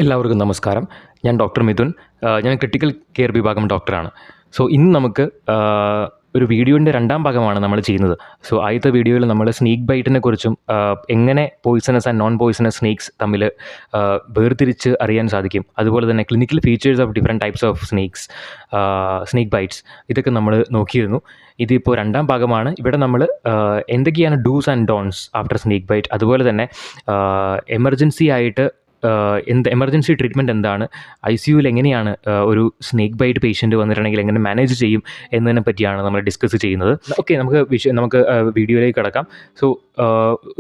എല്ലാവർക്കും നമസ്കാരം. ഞാൻ ഡോക്ടർ മിഥുൻ. ഞാൻ ക്രിട്ടിക്കൽ കെയർ വിഭാഗം ഡോക്ടറാണ്. സോ ഇന്ന് നമുക്ക് ഒരു വീഡിയോൻ്റെ രണ്ടാം ഭാഗമാണ് നമ്മൾ ചെയ്യുന്നത്. സോ ആദ്യത്തെ വീഡിയോയിൽ നമ്മൾ സ്നേക്ക് ബൈറ്റിനെ കുറിച്ചും എങ്ങനെ poisonous and non poisonous snakes തമ്മിൽ വേർതിരിച്ച് അറിയാൻ സാധിക്കും, അതുപോലെ തന്നെ clinical features of different types of snake bites, ഇതൊക്കെ നമ്മൾ നോക്കിയിരുന്നു. ഇതിപ്പോൾ രണ്ടാം ഭാഗമാണ്. ഇവിടെ നമ്മൾ എന്തൊക്കെയാണ് dos and don'ts after snake bite, അതുപോലെ തന്നെ എമർജൻസി ആയിട്ട് എമർജൻസി ട്രീറ്റ്മെൻറ്റ് എന്താണ്, ICUവിൽ എങ്ങനെയാണ് ഒരു സ്നേക്ക് ബൈറ്റ് പേഷ്യൻറ്റ് വന്നിട്ടുണ്ടെങ്കിൽ എങ്ങനെ മാനേജ് ചെയ്യും എന്നതിനെ പറ്റിയാണ് നമ്മൾ ഡിസ്കസ് ചെയ്യുന്നത്. ഓക്കെ, നമുക്ക് വീഡിയോയിലേക്ക് കിടക്കാം. സോ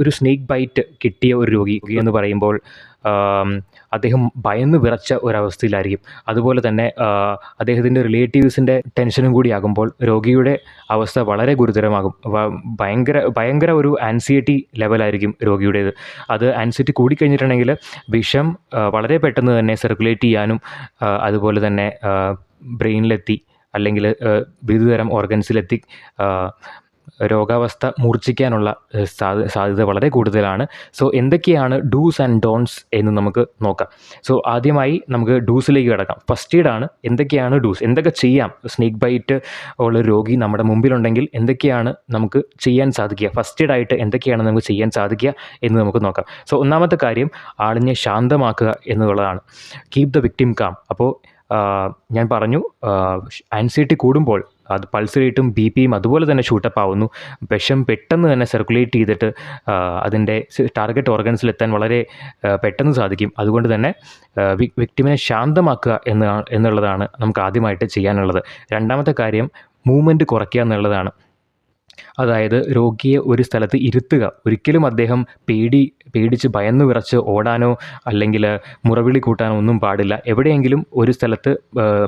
ഒരു സ്നേക്ക് ബൈറ്റ് കിട്ടിയ ഒരു രോഗി എന്ന് പറയുമ്പോൾ അദ്ദേഹം ഭയന്ന് വിറച്ച ഒരവസ്ഥയിലായിരിക്കും. അതുപോലെ തന്നെ അദ്ദേഹത്തിൻ്റെ റിലേറ്റീവ്സിൻ്റെ ടെൻഷനും കൂടി ആകുമ്പോൾ രോഗിയുടെ അവസ്ഥ വളരെ ഗുരുതരമാകും. ഭയങ്കര ഒരു ആൻസിയറ്റി ലെവലായിരിക്കും രോഗിയുടേത്. അത് ആൻസിയറ്റി കൂടിക്കഴിഞ്ഞിട്ടുണ്ടെങ്കിൽ വിഷം വളരെ പെട്ടെന്ന് തന്നെ സർക്കുലേറ്റ് ചെയ്യാനും അതുപോലെ തന്നെ ബ്രെയിനിലെത്തി അല്ലെങ്കിൽ വിവിധതരം ഓർഗൻസിലെത്തി രോഗാവസ്ഥ മൂർച്ഛിക്കാനുള്ള സാധ്യത വളരെ കൂടുതലാണ്. സോ എന്തൊക്കെയാണ് ഡൂസ് ആൻഡ് ഡോൺസ് എന്ന് നമുക്ക് നോക്കാം. സോ ആദ്യമായി നമുക്ക് ഡൂസിലേക്ക് കിടക്കാം. ഫസ്റ്റ് എയ്ഡാണ്. എന്തൊക്കെയാണ് ഡൂസ്, എന്തൊക്കെ ചെയ്യാം സ്നേക്ക് ബൈറ്റ് ഉള്ള രോഗി നമ്മുടെ മുമ്പിലുണ്ടെങ്കിൽ എന്തൊക്കെയാണ് നമുക്ക് ചെയ്യാൻ സാധിക്കുക, ഫസ്റ്റ് എയ്ഡായിട്ട് എന്തൊക്കെയാണ് നമുക്ക് ചെയ്യാൻ സാധിക്കുക എന്ന് നമുക്ക് നോക്കാം. സോ ഒന്നാമത്തെ കാര്യം ആളിനെ ശാന്തമാക്കുക എന്നുള്ളതാണ്. Keep the victim calm. അപ്പോൾ ഞാൻ പറഞ്ഞു, ആൻസൈറ്റി കൂടുമ്പോൾ അത് പൾസ് റേറ്റും BPയും അതുപോലെ തന്നെ ഷൂട്ടപ്പ് ആവുന്നു. വിഷം പെട്ടെന്ന് തന്നെ സർക്കുലേറ്റ് ചെയ്തിട്ട് അതിൻ്റെ ടാർഗറ്റ് ഓർഗൻസിലെത്താൻ വളരെ പെട്ടെന്ന് സാധിക്കും. അതുകൊണ്ട് തന്നെ വിക്ടിമിനെ ശാന്തമാക്കുക എന്നുള്ളതാണ് നമുക്ക് ആദ്യമായിട്ട് ചെയ്യാനുള്ളത്. രണ്ടാമത്തെ കാര്യം മൂവ്മെൻറ്റ് കുറയ്ക്കുക എന്നുള്ളതാണ്. അതായത് രോഗിയെ ഒരു സ്ഥലത്ത് ഇരുത്തുക. ഒരിക്കലും അദ്ദേഹം പേടിച്ച് ഭയന്ന് വിറച്ച് ഓടാനോ അല്ലെങ്കിൽ മുറവിളി കൂട്ടാനോ ഒന്നും പാടില്ല. എവിടെയെങ്കിലും ഒരു സ്ഥലത്ത്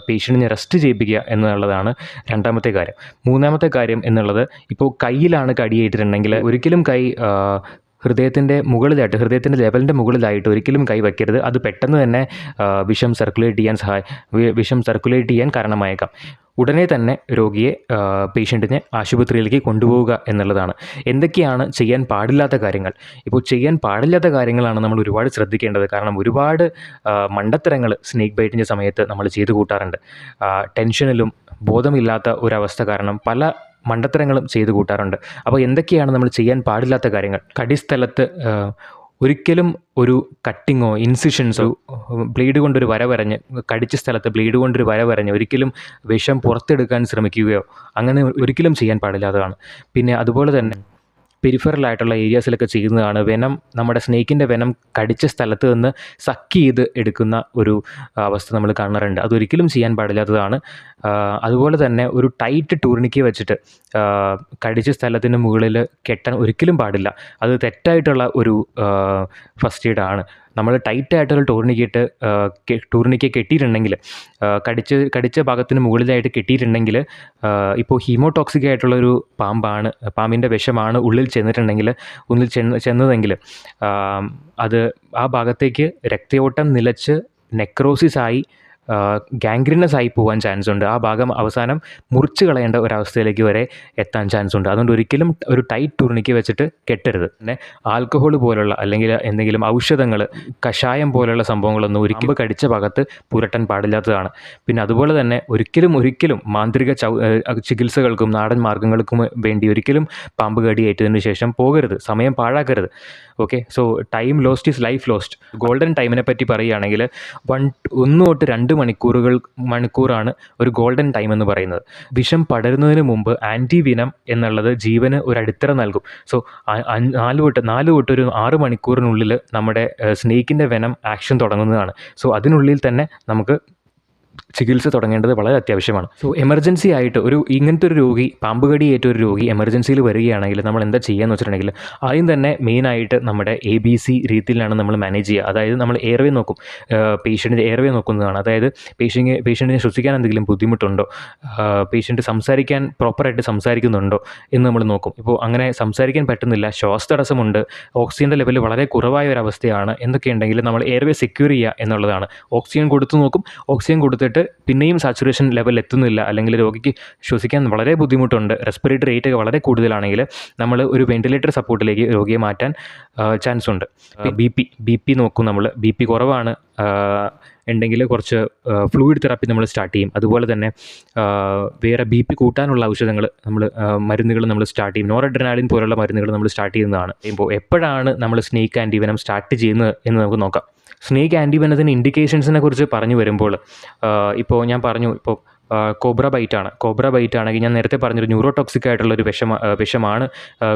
പേഷ്യൻറ്റിനെ റെസ്റ്റ് ചെയ്യിപ്പിക്കുക എന്നുള്ളതാണ് രണ്ടാമത്തെ കാര്യം. മൂന്നാമത്തെ കാര്യം എന്നുള്ളത്, ഇപ്പോൾ കയ്യിലാണ് കടിയേറ്റിട്ടുണ്ടെങ്കിൽ ഒരിക്കലും കൈ ഹൃദയത്തിൻ്റെ ലെവലിൻ്റെ മുകളിലായിട്ട് ഒരിക്കലും കൈ വയ്ക്കരുത്. അത് പെട്ടെന്ന് തന്നെ വിഷം സർക്കുലേറ്റ് ചെയ്യാൻ കാരണമായേക്കാം. ഉടനെ തന്നെ പേഷ്യൻറ്റിനെ ആശുപത്രിയിലേക്ക് കൊണ്ടുപോവുക എന്നുള്ളതാണ്. എന്തൊക്കെയാണ് ചെയ്യാൻ പാടില്ലാത്ത കാര്യങ്ങൾ? ഇപ്പോൾ ചെയ്യാൻ പാടില്ലാത്ത കാര്യങ്ങളാണ് നമ്മൾ ഒരുപാട് ശ്രദ്ധിക്കേണ്ടത്. കാരണം ഒരുപാട് മണ്ടത്തരങ്ങൾ സ്നേക്ക് ബൈറ്റിൻ്റെ സമയത്ത് നമ്മൾ ചെയ്തു കൂട്ടാറുണ്ട്. ടെൻഷനിലും ബോധമില്ലാത്ത ഒരവസ്ഥ കാരണം പല മണ്ടത്തരങ്ങളും ചെയ്തു കൂട്ടാറുണ്ട്. അപ്പോൾ എന്തൊക്കെയാണ് നമ്മൾ ചെയ്യാൻ പാടില്ലാത്ത കാര്യങ്ങൾ? കടിസ്ഥലത്ത് ഒരിക്കലും ഒരു കട്ടിങ്ങോ ഇൻസിഷൻസോ ബ്ലേഡ് കൊണ്ടൊരു വര വരഞ്ഞ് കടിച്ച സ്ഥലത്ത് ബ്ലേഡ് കൊണ്ടൊരു വര വരഞ്ഞ് ഒരിക്കലും വിഷം പുറത്തെടുക്കാൻ ശ്രമിക്കുകയോ അങ്ങനെ ഒരിക്കലും ചെയ്യാൻ പാടില്ലാത്തതാണ്. പിന്നെ അതുപോലെ തന്നെ പെരിഫറലായിട്ടുള്ള ഏരിയാസിലൊക്കെ ചെയ്യുന്നതാണ്. നമ്മുടെ സ്നേക്കിൻ്റെ വെനം കടിച്ച സ്ഥലത്ത് നിന്ന് സക്ക് ചെയ്ത് എടുക്കുന്ന ഒരു അവസ്ഥ നമ്മൾ കാണാറുണ്ട്. അതൊരിക്കലും ചെയ്യാൻ പാടില്ലാത്തതാണ്. അതുപോലെ തന്നെ ഒരു ടൈറ്റ് ടൂർണിക്ക വെച്ചിട്ട് കടിച്ച സ്ഥലത്തിന് മുകളിൽ കെട്ടാൻ ഒരിക്കലും പാടില്ല. അത് തെറ്റായിട്ടുള്ള ഒരു ഫസ്റ്റ് എയ്ഡാണ്. നമ്മൾ ടൈറ്റായിട്ടുള്ള ടൂർണിക്ക കെട്ടിയിട്ടുണ്ടെങ്കിൽ കടിച്ച ഭാഗത്തിന് മുകളിലായിട്ട് കെട്ടിയിട്ടുണ്ടെങ്കിൽ ഇപ്പോൾ ഹീമോടോക്സിക് ആയിട്ടുള്ളൊരു പാമ്പിൻ്റെ വിഷമാണ് ഉള്ളിൽ ചെന്നതെങ്കിൽ അത് ആ ഭാഗത്തേക്ക് രക്തയോട്ടം നിലച്ച് നെക്രോസിസ് ആയി ഗാംഗ്രീനസ് ആയി പോകാൻ ചാൻസ് ഉണ്ട്. ആ ഭാഗം അവസാനം മുറിച്ച് കളയേണ്ട ഒരവസ്ഥയിലേക്ക് വരെ എത്താൻ ചാൻസ് ഉണ്ട്. അതുകൊണ്ട് ഒരിക്കലും ഒരു ടൈറ്റ് ടൂർണിക്ക വെച്ചിട്ട് കെട്ടരുത്. പിന്നെ ആൽക്കഹോൾ പോലുള്ള അല്ലെങ്കിൽ എന്തെങ്കിലും ഔഷധങ്ങൾ, കഷായം പോലുള്ള സംഭവങ്ങളൊന്നും ഒരിക്കലും കടിച്ച ഭാഗത്ത് പുരട്ടാൻ പാടില്ലാത്തതാണ്. പിന്നെ അതുപോലെ തന്നെ ഒരിക്കലും മാന്ത്രിക ചികിത്സകൾക്കും നാടൻ മാർഗ്ഗങ്ങൾക്കും വേണ്ടി ഒരിക്കലും പാമ്പ് കടിയേറ്റതിന് ശേഷം പോകരുത്. സമയം പാഴാക്കരുത്. Okay, so time lost is life lost. Golden ടൈമിനെ പറ്റി പറയുകയാണെങ്കിൽ 1 തൊട്ട് 2 മണിക്കൂറാണ് ഒരു ഗോൾഡൻ ടൈം എന്ന് പറയുന്നത്. വിഷം പടരുന്നതിന് മുമ്പ് ആൻറ്റിവിനം എന്നുള്ളത് ജീവന് ഒരു അടിത്തറ നൽകും. സോ 4 തൊട്ട് ഒരു 6 മണിക്കൂറിനുള്ളിൽ നമ്മുടെ സ്നേക്കിൻ്റെ വെനം ആക്ഷൻ തുടങ്ങുന്നതാണ്. സോ അതിനുള്ളിൽ തന്നെ നമുക്ക് ചികിത്സ തുടങ്ങേണ്ടത് വളരെ അത്യാവശ്യമാണ്. സോ എമർജൻസി ആയിട്ട് ഇങ്ങനത്തെ ഒരു രോഗി, പാമ്പ് കടിയേറ്റ ഒരു രോഗി എമർജൻസിയിൽ വരികയാണെങ്കിൽ നമ്മൾ എന്താ ചെയ്യുകയെന്ന് വെച്ചിട്ടുണ്ടെങ്കിൽ ആദ്യം തന്നെ മെയിനായിട്ട് നമ്മുടെ ABC രീതിയിലാണ് നമ്മൾ മാനേജ് ചെയ്യുക. അതായത് നമ്മൾ എയർവേ നോക്കും. പേഷ്യൻറ്റിൻ്റെ എയർവേ നോക്കുന്നതാണ്. അതായത് പേഷ്യൻറ്റിനെ ശ്വസിക്കാൻ എന്തെങ്കിലും ബുദ്ധിമുട്ടുണ്ടോ, പേഷ്യൻറ്റ് പ്രോപ്പറായിട്ട് സംസാരിക്കുന്നുണ്ടോ എന്ന് നമ്മൾ നോക്കും. ഇപ്പോൾ അങ്ങനെ സംസാരിക്കാൻ പറ്റുന്നില്ല, ശ്വാസതടസ്സമുണ്ട്, ഓക്സിജൻ്റെ ലെവൽ വളരെ കുറവായ ഒരവസ്ഥയാണ് എന്നൊക്കെ ഉണ്ടെങ്കിൽ നമ്മൾ എയർവേ സെക്യൂർ ചെയ്യുക എന്നുള്ളതാണ്. ഓക്സിജൻ കൊടുത്തു നോക്കും. ഓക്സിജൻ കൊടുത്തിട്ട് എന്നിട്ട് പിന്നെയും സാച്ചുറേഷൻ ലെവൽ എത്തുന്നില്ല, അല്ലെങ്കിൽ രോഗിക്ക് ശ്വസിക്കാൻ വളരെ ബുദ്ധിമുട്ടുണ്ട്, റെസ്പിറേറ്ററി റേറ്റ് ഒക്കെ വളരെ കൂടുതലാണെങ്കിൽ നമ്മൾ ഒരു വെന്റിലേറ്റർ സപ്പോർട്ടിലേക്ക് രോഗിയെ മാറ്റാൻ ചാൻസ് ഉണ്ട്. ബി പി നോക്കും നമ്മൾ. ബി പി കുറവാണ് ഉണ്ടെങ്കിൽ കുറച്ച് ഫ്ലൂയിഡ് തെറാപ്പി നമ്മൾ സ്റ്റാർട്ട് ചെയ്യും. അതുപോലെ തന്നെ വേറെ ബി പി കൂട്ടാനുള്ള മരുന്നുകൾ നമ്മൾ സ്റ്റാർട്ട് ചെയ്യും. നോറഡ്രിനാലിൻ പോലുള്ള മരുന്നുകൾ നമ്മൾ സ്റ്റാർട്ട് ചെയ്യുന്നതാണ്. ഇപ്പോൾ എപ്പോഴാണ് നമ്മൾ സ്നേക്ക് ആൻറ്റിവെനം സ്റ്റാർട്ട് ചെയ്യുന്നത് എന്ന് നമുക്ക് നോക്കാം. സ്നേക്ക് ആൻറ്റിവെനത്തിൻ്റെ ഇൻഡിക്കേഷൻസിനെ കുറിച്ച് പറഞ്ഞു വരുമ്പോൾ ഇപ്പോൾ ഞാൻ പറഞ്ഞു, ഇപ്പോൾ കോബ്ര ബൈറ്റ് ആണെങ്കിൽ ഞാൻ നേരത്തെ പറഞ്ഞൊരു ന്യൂറോടോക്സിക് ആയിട്ടുള്ളൊരു വിഷമാണ്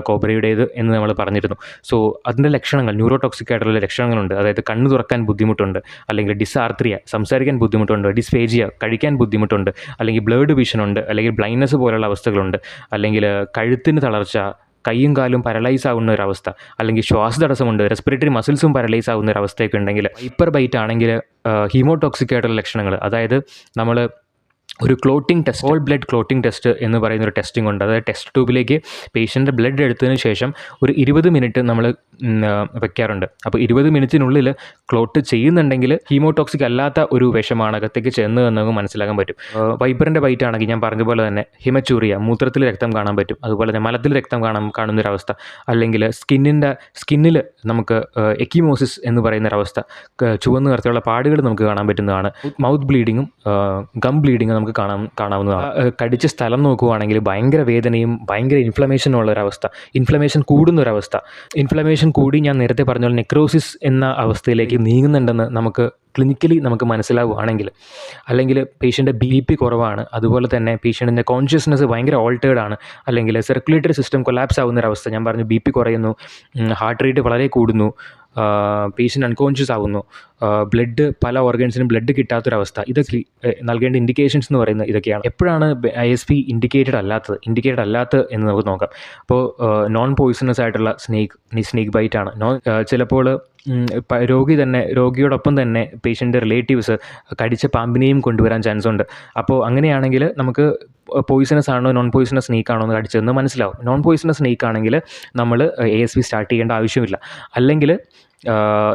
കോബ്രയുടേത് എന്ന് നമ്മൾ പറഞ്ഞിരുന്നു. സോ അതിൻ്റെ ലക്ഷണങ്ങൾ, ന്യൂറോടോക്സിക് ആയിട്ടുള്ള ലക്ഷണങ്ങളുണ്ട്. അതായത് കണ്ണ് തുറക്കാൻ ബുദ്ധിമുട്ടുണ്ട്, അല്ലെങ്കിൽ ഡിസാർത്രിയ, സംസാരിക്കാൻ ബുദ്ധിമുട്ടുണ്ട്, ഡിസ്ഫേജിയ, കഴിക്കാൻ ബുദ്ധിമുട്ടുണ്ട്, അല്ലെങ്കിൽ ബ്ലേഡ് വിഷൻ ഉണ്ട്, അല്ലെങ്കിൽ ബ്ലൈൻഡ്നെസ് പോലുള്ള അവസ്ഥകളുണ്ട്, അല്ലെങ്കിൽ കഴുത്തിന് തളർച്ച, കൈയും കാലും പാരലൈസ് ആവുന്ന ഒരവസ്ഥ, അല്ലെങ്കിൽ ശ്വാസതടസ്സമുണ്ട്, റെസ്പിറേറ്ററി മസിൽസും പാരലൈസ് ആവുന്ന ഒരു അവസ്ഥയൊക്കെ ഉണ്ടെങ്കിൽ, വൈപ്പർ ബൈറ്റ് ആണെങ്കിൽ ഹീമോടോക്സിക് ആയിട്ടുള്ള ലക്ഷണങ്ങൾ, അതായത് നമ്മൾ ഒരു clotting test, whole blood clotting test എന്ന് പറയുന്നൊരു ടെസ്റ്റിംഗ് ഉണ്ട്. അതായത് ടെസ്റ്റ് ട്യൂബിലേക്ക് പേഷ്യൻ്റെ ബ്ലഡ് എടുത്തതിന് ശേഷം ഒരു 20 മിനിറ്റ് നമ്മൾ വെക്കാറുണ്ട്. അപ്പോൾ 20 മിനിറ്റിനുള്ളിൽ ക്ലോട്ട് ചെയ്യുന്നുണ്ടെങ്കിൽ ഹീമോടോക്സിക് അല്ലാത്ത ഒരു വിഷമാണ് അകത്തേക്ക് ചെന്ന് എന്ന് നമുക്ക് മനസ്സിലാക്കാൻ പറ്റും. വൈപ്പറിൻ്റെ ബൈറ്റ് ആണെങ്കിൽ ഞാൻ പറഞ്ഞ പോലെ തന്നെ ഹിമച്ചൂറിയ, മൂത്രത്തിൽ രക്തം കാണാൻ പറ്റും, അതുപോലെ തന്നെ മലത്തിൽ രക്തം കാണുന്നൊരവസ്ഥ, അല്ലെങ്കിൽ സ്കിന്നിൽ നമുക്ക് എക്കിമോസിസ് എന്ന് പറയുന്നൊരവസ്ഥ, ചുവന്ന നിറത്തിലുള്ള പാടുകൾ നമുക്ക് കാണാൻ പറ്റുന്നതാണ്. മൗത്ത് ബ്ലീഡിങ്ങും ഗം ബ്ലീഡിങ്ങും നമുക്ക് കാണാവുന്നതാണ്. കടിച്ച സ്ഥലം നോക്കുകയാണെങ്കിൽ ഭയങ്കര വേദനയും ഭയങ്കര ഇൻഫ്ലമേഷനുള്ള ഒരവസ്ഥ, ഇൻഫ്ലമേഷൻ കൂടുന്നൊരവസ്ഥ. ഇൻഫ്ലമേഷൻ കൂടി ഞാൻ നേരത്തെ പറഞ്ഞ പോലെ നെക്രോസിസ് എന്ന അവസ്ഥയിലേക്ക് നീങ്ങുന്നുണ്ടെന്ന് ക്ലിനിക്കലി നമുക്ക് മനസ്സിലാവുകയാണെങ്കിൽ, അല്ലെങ്കിൽ പേഷ്യൻ്റെ ബി പി കുറവാണ്, അതുപോലെ തന്നെ പേഷ്യൻറ്റിൻ്റെ കോൺഷ്യസ്നെസ് ഭയങ്കര ഓൾട്ടേർഡ് ആണ്, അല്ലെങ്കിൽ സർക്കുലേറ്ററി സിസ്റ്റം കൊലാപ്സ് ആവുന്നൊരവസ്ഥ, ഞാൻ പറഞ്ഞു ബി പി കുറയുന്നു, ഹാർട്ട് റേറ്റ് വളരെ കൂടുന്നു, പേഷ്യൻ്റ് അൺകോൺഷ്യസ് ആവുന്നു, ബ്ലഡ് പല ഓർഗൻസിനും ബ്ലഡ് കിട്ടാത്തൊരവസ്ഥ, ഇതൊക്കെ നൽകേണ്ട ഇൻഡിക്കേഷൻസ് എന്ന് പറയുന്നത് ഇതൊക്കെയാണ്. എപ്പോഴാണ് ISP ഇൻഡിക്കേറ്റഡ് അല്ലാത്തത് എന്ന് നമുക്ക് നോക്കാം. അപ്പോൾ നോൺ പോയിസണസ് ആയിട്ടുള്ള സ്നേക്ക് ബൈറ്റ് ആണ്. ചിലപ്പോൾ രോഗിയോടൊപ്പം തന്നെ പേഷ്യൻ്റെ റിലേറ്റീവ്സ് കടിച്ച പാമ്പിനെയും കൊണ്ടുവരാൻ ചാൻസ് ഉണ്ട്. അപ്പോൾ അങ്ങനെയാണെങ്കിൽ നമുക്ക് പോയിസണസ് ആണോ നോൺ പോയിസണസ് സ്നേക്ക് ആണോ എന്ന് കടിച്ചതെന്ന് മനസ്സിലാവും. നോൺ പോയിസണസ് സ്നേക്ക് ആണെങ്കിൽ നമ്മൾ ASP സ്റ്റാർട്ട് ചെയ്യേണ്ട ആവശ്യമില്ല. അല്ലെങ്കിൽ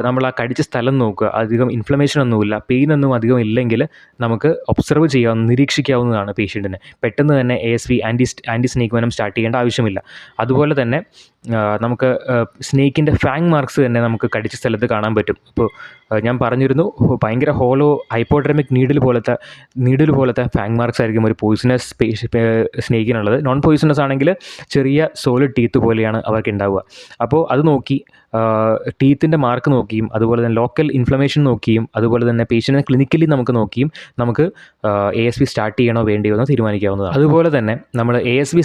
നമ്മൾ ആ കടിച്ച സ്ഥലം നോക്കുക, അധികം ഇൻഫ്ലമേഷൻ ഒന്നുമില്ല, പെയിൻ ഒന്നും അധികം ഇല്ലെങ്കിൽ നമുക്ക് ഒബ്സർവ് നിരീക്ഷിക്കാവുന്നതാണ് പേഷ്യൻറ്റിനെ. പെട്ടെന്ന് തന്നെ ASP anti snake venom start ചെയ്യേണ്ട ആവശ്യമില്ല. അതുപോലെ തന്നെ നമുക്ക് സ്നേക്കിൻ്റെ ഫാങ് മാർക്സ് തന്നെ നമുക്ക് കടിച്ച സ്ഥലത്ത് കാണാൻ പറ്റും. ഇപ്പോൾ ഞാൻ പറഞ്ഞിരുന്നു, ഭയങ്കര ഹോളോ ഹൈപ്പോഡെർമിക് നീഡിൽ പോലത്തെ ഫാങ് മാർക്സ് ആയിരിക്കും ഒരു പോയിസണസ് സ്നേക്കിനുള്ളത്. നോൺ പോയിസണസ് ആണെങ്കിൽ ചെറിയ സോളിഡ് ടീത്ത് പോലെയാണ് അവർക്ക് ഉണ്ടാവുക. അപ്പോൾ അത് നോക്കി ടീത്തിൻ്റെ മാർക്ക് നോക്കിയും, അതുപോലെ തന്നെ ലോക്കൽ ഇൻഫ്ലമേഷൻ നോക്കിയും, അതുപോലെ തന്നെ പേഷ്യൻറ്റിനെ ക്ലിനിക്കലി നമുക്ക് നോക്കിയും നമുക്ക് ASP സ്റ്റാർട്ട് ചെയ്യണോ വേണ്ടിയോ എന്ന് തീരുമാനിക്കാവുന്നതാണ്. അതുപോലെ തന്നെ നമ്മൾ ASP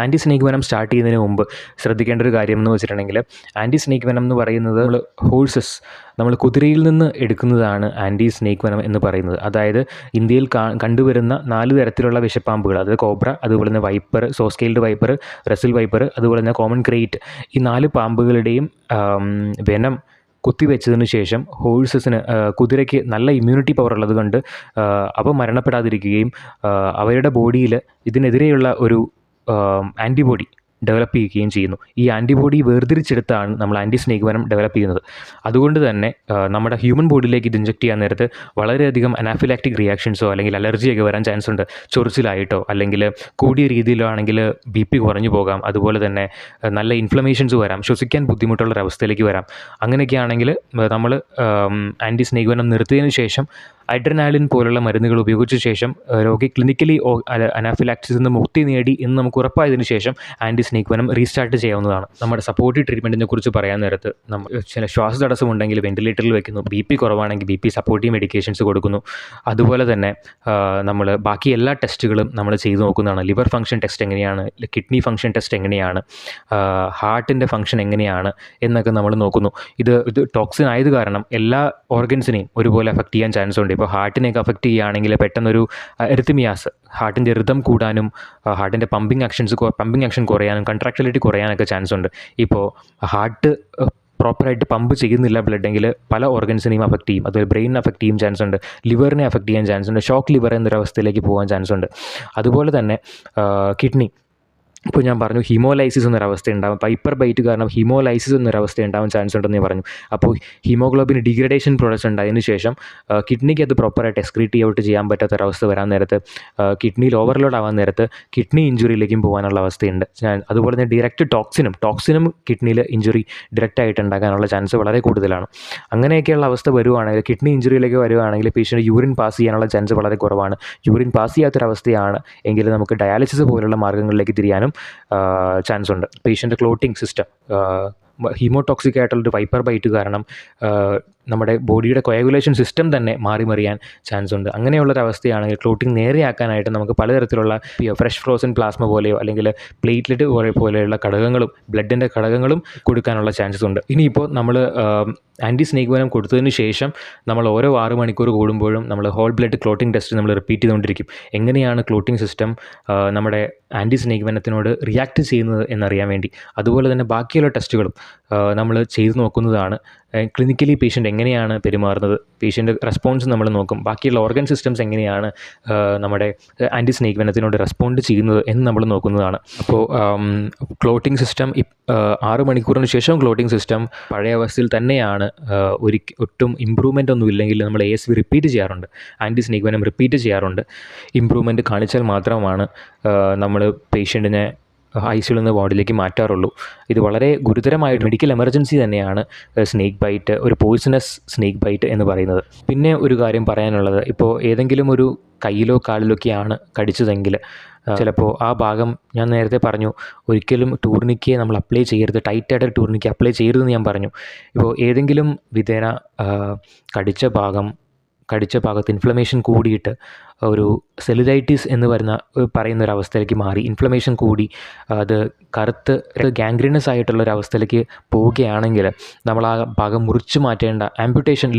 anti snake venom start ചെയ്യുന്നതിന് മുമ്പ് ശ്രദ്ധിക്കേണ്ട ഒരു കാര്യം എന്ന് വെച്ചിട്ടുണ്ടെങ്കിൽ, ആൻറ്റി സ്നേക്ക് വെനം എന്ന് പറയുന്നത് നമ്മൾ കുതിരയിൽ നിന്ന് എടുക്കുന്നതാണ് ആൻറ്റി സ്നേക്ക് വെനം എന്ന് പറയുന്നത്. അതായത് ഇന്ത്യയിൽ കണ്ടുവരുന്ന 4 തരത്തിലുള്ള വിഷപ്പാമ്പുകൾ, അതായത് കോബ്ര, അതുപോലെ തന്നെ വൈപ്പർ, സോസ്കെയിൽഡ് വൈപ്പർ, റസിൽ വൈപ്പർ, അതുപോലെ തന്നെ കോമൺ ക്രെയിറ്റ്, ഈ 4 പാമ്പുകളുടെയും വെനം കുത്തിവെച്ചതിന് ശേഷം കുതിരയ്ക്ക് നല്ല ഇമ്മ്യൂണിറ്റി പവർ ഉള്ളത് കൊണ്ട് അവ മരണപ്പെടാതിരിക്കുകയും അവരുടെ ബോഡിയിൽ ഇതിനെതിരെയുള്ള ഒരു ആൻറ്റിബോഡി ഡെവലപ്പ് ചെയ്യുകയും ചെയ്യുന്നു. ഈ ആൻറ്റിബോഡി വേർതിരിച്ചെടുത്താണ് നമ്മൾ ആൻറ്റി സ്നേക്ക് വെനം ഡെവലപ്പ് ചെയ്യുന്നത്. അതുകൊണ്ട് തന്നെ നമ്മുടെ ഹ്യൂമൻ ബോഡിയിലേക്ക് ഇത് ഇഞ്ചെക്ട് ചെയ്യാൻ നേരത്ത് വളരെയധികം അനാഫിലാക്റ്റിക് റിയാക്ഷൻസോ അല്ലെങ്കിൽ അലർജിയൊക്കെ വരാൻ ചാൻസ് ഉണ്ട്. ചൊറിച്ചിലായിട്ടോ അല്ലെങ്കിൽ കൂടിയ രീതിയിലോ ആണെങ്കിൽ BP കുറഞ്ഞു പോകാം. അതുപോലെ തന്നെ നല്ല ഇൻഫ്ലമേഷൻസ് വരാം, ശ്വസിക്കാൻ ബുദ്ധിമുട്ടുള്ളൊരവസ്ഥയിലേക്ക് വരാം. അങ്ങനെയൊക്കെ ആണെങ്കിൽ നമ്മൾ ആൻറ്റി സ്നേക്ക് വെനം നിർത്തിയതിന് ശേഷം അഡ്രിനാലിൻ പോലുള്ള മരുന്നുകൾ ഉപയോഗിച്ച ശേഷം രോഗി ക്ലിനിക്കലി അനാഫിലാക്സിസിൽ നിന്ന് മുക്തി നേടി എന്ന് നമുക്ക് ഉറപ്പായതിനു ശേഷം ആൻറ്റി സ്നേക്ക് വെനം റീസ്റ്റാർട്ട് ചെയ്യാവുന്നതാണ്. നമ്മുടെ സപ്പോർട്ടീവ് ട്രീറ്റ്മെൻറ്റിനെ കുറിച്ച് പറയാൻ നേരത്ത് നമ്മൾ ചില ശ്വാസതടസ്സം ഉണ്ടെങ്കിൽ വെന്റിലേറ്ററിൽ വെക്കുന്നു, BP കുറവാണെങ്കിൽ BP സപ്പോർട്ടീവ് മെഡിക്കേഷൻസ് കൊടുക്കുന്നു. അതുപോലെ തന്നെ നമ്മൾ ബാക്കി എല്ലാ ടെസ്റ്റുകളും നമ്മൾ ചെയ്തു നോക്കുന്നതാണ്. ലിവർ ഫംഗ്ഷൻ ടെസ്റ്റ് എങ്ങനെയാണ്, കിഡ്നി ഫംഗ്ഷൻ ടെസ്റ്റ് എങ്ങനെയാണ്, ഹാർട്ടിൻ്റെ ഫംഗ്ഷൻ എങ്ങനെയാണ് എന്നൊക്കെ നമ്മൾ നോക്കുന്നു. ഇത് ടോക്സിൻ ആയത് കാരണം എല്ലാ ഓർഗൻസിനെയും ഒരുപോലെ അഫക്റ്റ് ചെയ്യാൻ ചാൻസ് ഉണ്ട്. ഇപ്പോൾ ഹാർട്ടിനെയൊക്കെ അഫക്റ്റ് ചെയ്യുകയാണെങ്കിൽ പെട്ടെന്നൊരു എറിത്മിയാസ്, ഹാർട്ടിൻ്റെ റിതം കൂടാനും ഹാർട്ടിൻ്റെ പമ്പിങ് ആക്ഷൻ കുറയാനും കൺട്രാക്ടിലിറ്റി കുറയാനൊക്കെ ചാൻസ് ഉണ്ട്. ഇപ്പോൾ ഹാർട്ട് പ്രോപ്പറായിട്ട് പമ്പ് ചെയ്യുന്നില്ല ബ്ലഡെങ്കിൽ പല ഓർഗൻസിനെയും അഫക്റ്റ് ചെയ്യും. അതുപോലെ ബ്രെയിനിനെ അഫക്റ്റ് ചെയ്യാൻ ചാൻസ് ഉണ്ട്, ലിവറിനെ അഫക്റ്റ് ചെയ്യാൻ ചാൻസ് ഉണ്ട്, ഷോക്ക് ലിവർ എന്നൊരവസ്ഥയിലേക്ക് പോകാൻ ചാൻസ് ഉണ്ട്. അതുപോലെ തന്നെ കിഡ്നി ഇപ്പോൾ ഞാൻ പറഞ്ഞു ഹീമോലൈസിസ് എന്നൊരവസ്ഥ ഉണ്ടാകും. പൈപ്പർ ബൈറ്റ് കാരണം ഹീമോലൈസിസ് എന്നൊരവസ്ഥ ഉണ്ടാവാൻ ചാൻസ് ഉണ്ടെന്ന് ഞാൻ പറഞ്ഞു. അപ്പോൾ ഹീമോഗ്ലോബിൻ ഡിഗ്രഡേഷൻ പ്രോസസ് ഉണ്ടായതിനു ശേഷം കിഡ്നിക്ക് അത് പ്രോപ്പറായിട്ട് എക്സ്ക്രീറ്റ് ഔട്ട് ചെയ്യാൻ പറ്റാത്തൊരവസ്ഥ വരാൻ നേരത്ത്, കിഡ്നിയിൽ ഓവർലോഡ് ആവാൻ നേരത്ത് കിഡ്നി ഇഞ്ചുറിയിലേക്കും പോകാനുള്ള അവസ്ഥയുണ്ട്. അതുപോലെ തന്നെ ഡയറക്റ്റ് ടോക്സിനും കിഡ്നിയിൽ ഇഞ്ചുറി ഡയറക്റ്റായിട്ട് ഉണ്ടാകാനുള്ള ചാൻസ് വളരെ കൂടുതലാണ്. അങ്ങനെയൊക്കെയുള്ള അവസ്ഥ വരുവാണെങ്കിൽ, കിഡ്നി ഇഞ്ചുറിയിലേക്ക് വരുവാണെങ്കിൽ പേഷ്യൻ്റ് യൂറിൻ പാസ് ചെയ്യാനുള്ള ചാൻസ് വളരെ കുറവാണ്. യൂറിൻ പാസ് ചെയ്യാത്തൊരവസ്ഥയാണ് എങ്കിൽ നമുക്ക് ഡയാലിസിസ് പോലുള്ള മാർഗ്ഗങ്ങളിലേക്ക് തിരിയാനും ചാൻസ് ഉണ്ട്. പേഷ്യൻ്റ് ക്ലോട്ടിംഗ് സിസ്റ്റം, ഹീമോടോക്സിക് ആയിട്ടുള്ളൊരു വൈപ്പർ ബൈറ്റ് കാരണം നമ്മുടെ ബോഡിയുടെ കൊയാഗുലേഷൻ സിസ്റ്റം തന്നെ മാറിമറിയാൻ ചാൻസ് ഉണ്ട്. അങ്ങനെയുള്ളൊരവസ്ഥയാണെങ്കിൽ ക്ലോട്ടിംഗ് നേരെയാക്കാനായിട്ട് നമുക്ക് പലതരത്തിലുള്ള ഫ്രഷ് ഫ്രോസൺ പ്ലാസ്മ പോലെയോ അല്ലെങ്കിൽ പ്ലേറ്റ്ലെറ്റ് പോലെയുള്ള ഘടകങ്ങളും ബ്ലഡിൻ്റെ ഘടകങ്ങളും കൊടുക്കാനുള്ള ചാൻസസ് ഉണ്ട്. ഇനിയിപ്പോൾ നമ്മൾ ആൻറ്റി സ്നേക്ക് വെനം കൊടുത്തതിന് ശേഷം നമ്മൾ ഓരോ 6 മണിക്കൂർ കൂടുമ്പോഴും നമ്മൾ ഹോൾ ബ്ലഡ് ക്ലോട്ടിംഗ് ടെസ്റ്റ് നമ്മൾ റിപ്പീറ്റ് ചെയ്തുകൊണ്ടിരിക്കും. എങ്ങനെയാണ് ക്ലോട്ടിംഗ് സിസ്റ്റം നമ്മുടെ ആൻറ്റി സ്നേക്ക് വെനത്തിനോട് റിയാക്ട് ചെയ്യുന്നത് എന്നറിയാൻ വേണ്ടി. അതുപോലെ തന്നെ ബാക്കിയുള്ള ടെസ്റ്റുകളും നമ്മൾ ചെയ്തു നോക്കുന്നതാണ്. ക്ലിനിക്കലി പേഷ്യൻ്റ് എങ്ങനെയാണ് പെരുമാറുന്നത്, പേഷ്യൻ്റ് റെസ്പോൺസ് നമ്മൾ നോക്കും. ബാക്കിയുള്ള ഓർഗൻ സിസ്റ്റംസ് എങ്ങനെയാണ് നമ്മുടെ ആൻറ്റി സ്നേക്ക് വെനത്തിനോട് റെസ്പോണ്ട് ചെയ്യുന്നത് എന്ന് നമ്മൾ നോക്കുന്നതാണ്. അപ്പോൾ ക്ലോട്ടിംഗ് സിസ്റ്റം 6 മണിക്കൂറിന് ശേഷം ക്ലോട്ടിംഗ് സിസ്റ്റം പഴയ അവസ്ഥയിൽ തന്നെയാണ്. ഒട്ടും ഇമ്പ്രൂവ്മെൻ്റ് ഒന്നും ഇല്ലെങ്കിൽ നമ്മൾ ASV റിപ്പീറ്റ് ചെയ്യാറുണ്ട്, ആൻറ്റി സ്നേക്ക് വെനം റിപ്പീറ്റ് ചെയ്യാറുണ്ട്. ഇമ്പ്രൂവ്മെൻറ്റ് കാണിച്ചാൽ മാത്രമാണ് നമ്മൾ പേഷ്യൻറ്റിനെ ICUവിൽ നിന്ന് വാർഡിലേക്ക് മാറ്റാറുള്ളൂ. ഇത് വളരെ ഗുരുതരമായിട്ട് മെഡിക്കൽ എമർജൻസി തന്നെയാണ് സ്നേക്ക് ബൈറ്റ്, ഒരു പോയിസണസ് സ്നേക്ക് ബൈറ്റ് എന്ന് പറയുന്നത്. പിന്നെ ഒരു കാര്യം പറയാനുള്ളത്, ഇപ്പോൾ ഏതെങ്കിലും ഒരു കയ്യിലോ കാലിലൊക്കെയാണ് കടിച്ചതെങ്കിൽ ചിലപ്പോൾ ആ ഭാഗം, ഞാൻ നേരത്തെ പറഞ്ഞു ഒരിക്കലും ടൂർണിക്കെ നമ്മൾ അപ്ലൈ ചെയ്യരുത്, ടൈറ്റായിട്ട് ടൂർണിക്കെ അപ്ലൈ ചെയ്യരുതെന്ന് ഞാൻ പറഞ്ഞു. ഇപ്പോൾ ഏതെങ്കിലും വിധേന കടിച്ച ഭാഗത്ത് ഇൻഫ്ലമേഷൻ കൂടിയിട്ട് ഒരു സെല്ലുലൈറ്റിസ് എന്ന് പറയുന്നൊരവസ്ഥയിലേക്ക് മാറി, ഇൻഫ്ലമേഷൻ കൂടി അത് കറുത്ത് ഗാംഗ്രീനസ് ആയിട്ടുള്ളൊരവസ്ഥയിലേക്ക് പോവുകയാണെങ്കിൽ നമ്മൾ ആ ഭാഗം മുറിച്ചു മാറ്റേണ്ട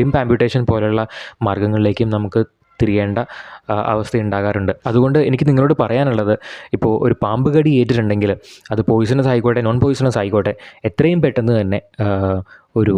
ലിംബ് ആംപ്യൂട്ടേഷൻ പോലെയുള്ള മാർഗ്ഗങ്ങളിലേക്കും നമുക്ക് തിരിയേണ്ട അവസ്ഥ ഉണ്ടാകാറുണ്ട്. അതുകൊണ്ട് എനിക്ക് നിങ്ങളോട് പറയാനുള്ളത്, ഇപ്പോൾ ഒരു പാമ്പ് കടി ഏറ്റിട്ടുണ്ടെങ്കിൽ അത് പോയിസണസ് ആയിക്കോട്ടെ നോൺ പോയിസണസ് ആയിക്കോട്ടെ, എത്രയും പെട്ടെന്ന് തന്നെ ഒരു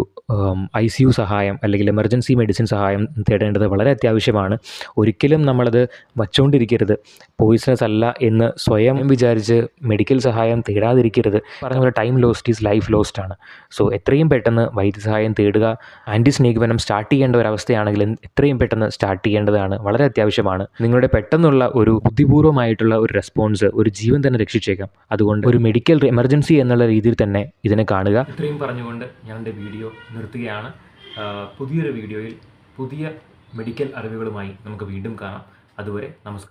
ICU സഹായം അല്ലെങ്കിൽ എമർജൻസി മെഡിസിൻ സഹായം തേടേണ്ടത് വളരെ അത്യാവശ്യമാണ്. ഒരിക്കലും നമ്മളത് വച്ചുകൊണ്ടിരിക്കരുത്. പോയിസണസ് അല്ല എന്ന് സ്വയം വിചാരിച്ച് മെഡിക്കൽ സഹായം തേടാതിരിക്കരുത്. പറഞ്ഞ പോലെ time lost is life lost ആണ്. സോ എത്രയും പെട്ടെന്ന് വൈദ്യസഹായം തേടുക. ആൻറ്റി സ്നേക്ക് വെനം സ്റ്റാർട്ട് ചെയ്യേണ്ട ഒരവസ്ഥയാണെങ്കിൽ എത്രയും പെട്ടെന്ന് സ്റ്റാർട്ട് ചെയ്യേണ്ടതാണ്, വളരെ അത്യാവശ്യമാണ്. നിങ്ങളുടെ പെട്ടെന്നുള്ള ഒരു ബുദ്ധിപൂർവ്വമായിട്ടുള്ള ഒരു റെസ്പോൺസ് ഒരു ജീവൻ തന്നെ രക്ഷിച്ചേക്കാം. അതുകൊണ്ട് ഒരു മെഡിക്കൽ എമർജൻസി എന്നുള്ള രീതിയിൽ തന്നെ ഇതിനെ കാണുക. ഇത്രയും പറഞ്ഞുകൊണ്ട് ഞാൻ എൻ്റെ വീഡിയോ നിർത്തുകയാണ്. പുതിയൊരു വീഡിയോയിൽ പുതിയ മെഡിക്കൽ അറിവുകളുമായി നമുക്ക് വീണ്ടും കാണാം. അതുവരെ നമസ്കാരം.